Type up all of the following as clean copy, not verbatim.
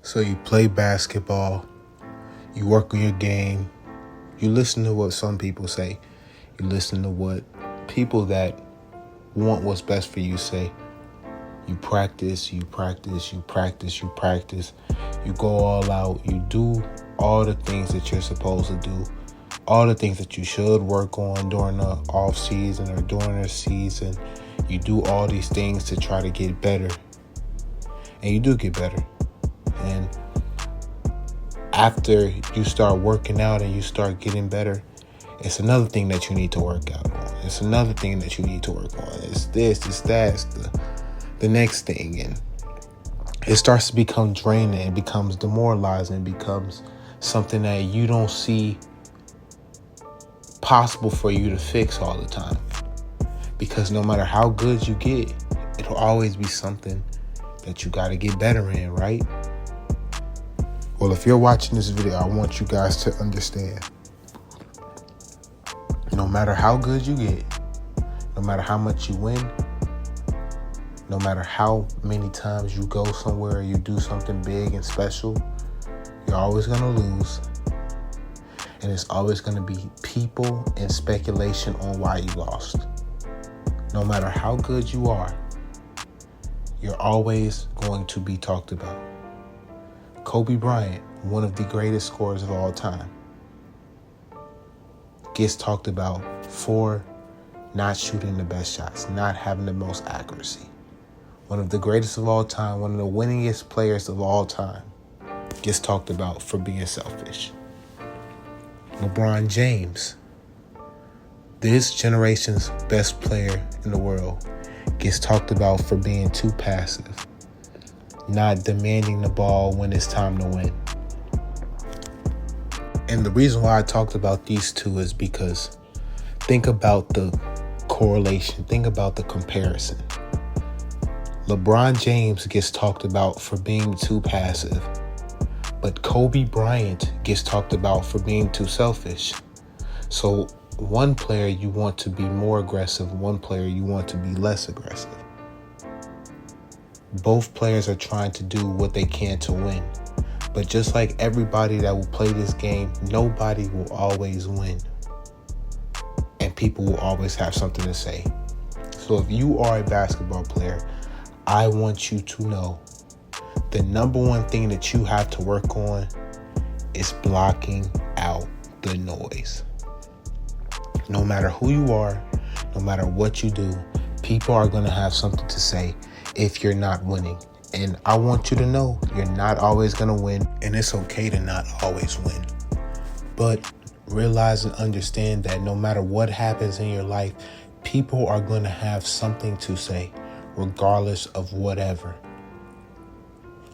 So you play basketball, you work on your game, you listen to what some people say, you listen to what people that want what's best for you say. You practice, you practice, you practice, you practice. You go all out, you do all the things that you're supposed to do, all the things that you should work on during the off season or during the season. You do all these things to try to get better. And you do get better. And after you start working out and you start getting better, it's another thing that you need to work out on. It's another thing that you need to work on. It's this, it's that, it's the next thing. And it starts to become draining. It becomes demoralizing. It becomes something that you don't see possible for you to fix all the time. Because no matter how good you get, it'll always be something that you got to get better in, right? Well, if you're watching this video, I want you guys to understand, no matter how good you get, no matter how much you win, no matter how many times you go somewhere, you do something big and special, you're always going to lose. And it's always going to be people and speculation on why you lost. No matter how good you are, you're always going to be talked about. Kobe Bryant, one of the greatest scorers of all time, gets talked about for not shooting the best shots, not having the most accuracy. One of the greatest of all time, one of the winningest players of all time, gets talked about for being selfish. LeBron James, this generation's best player in the world, gets talked about for being too passive, not demanding the ball when it's time to win. And the reason why I talked about these two is because think about the correlation, think about the comparison. LeBron James gets talked about for being too passive, but Kobe Bryant gets talked about for being too selfish. So one player you want to be more aggressive, one player you want to be less aggressive. Both players are trying to do what they can to win. But just like everybody that will play this game, nobody will always win. And people will always have something to say. So if you are a basketball player, I want you to know the number one thing that you have to work on is blocking out the noise. No matter who you are, no matter what you do, people are going to have something to say if you're not winning. And I want you to know you're not always going to win, and it's okay to not always win. But realize and understand that no matter what happens in your life, people are going to have something to say, regardless of whatever.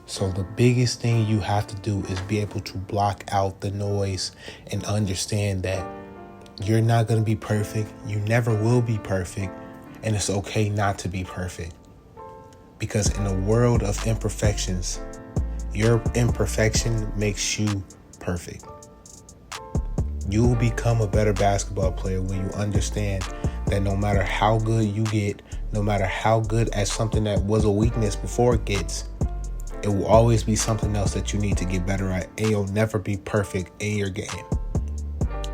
So the biggest thing you have to do is be able to block out the noise and understand that you're not going to be perfect. You never will be perfect. And it's okay not to be perfect. Because in a world of imperfections, your imperfection makes you perfect. You will become a better basketball player when you understand that no matter how good you get, no matter how good at something that was a weakness before it gets, it will always be something else that you need to get better at, and you'll never be perfect in your game.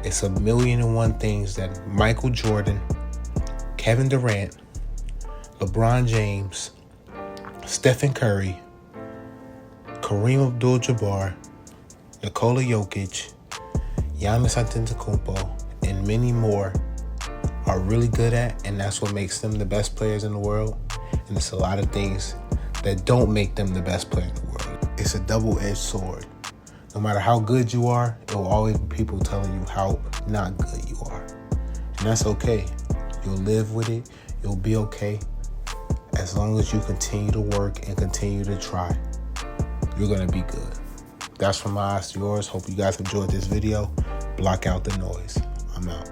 It's 1,000,001 things that Michael Jordan, Kevin Durant, LeBron James, Stephen Curry, Kareem Abdul-Jabbar, Nikola Jokic, Giannis Antetokounmpo, and many more are really good at, and that's what makes them the best players in the world. And it's a lot of things that don't make them the best player in the world. It's a double-edged sword. No matter how good you are, there will always be people telling you how not good you are. And that's okay. You'll live with it. You'll be okay. As long as you continue to work and continue to try, you're going to be good. That's from my eyes to yours. Hope you guys enjoyed this video. Block out the noise. I'm out.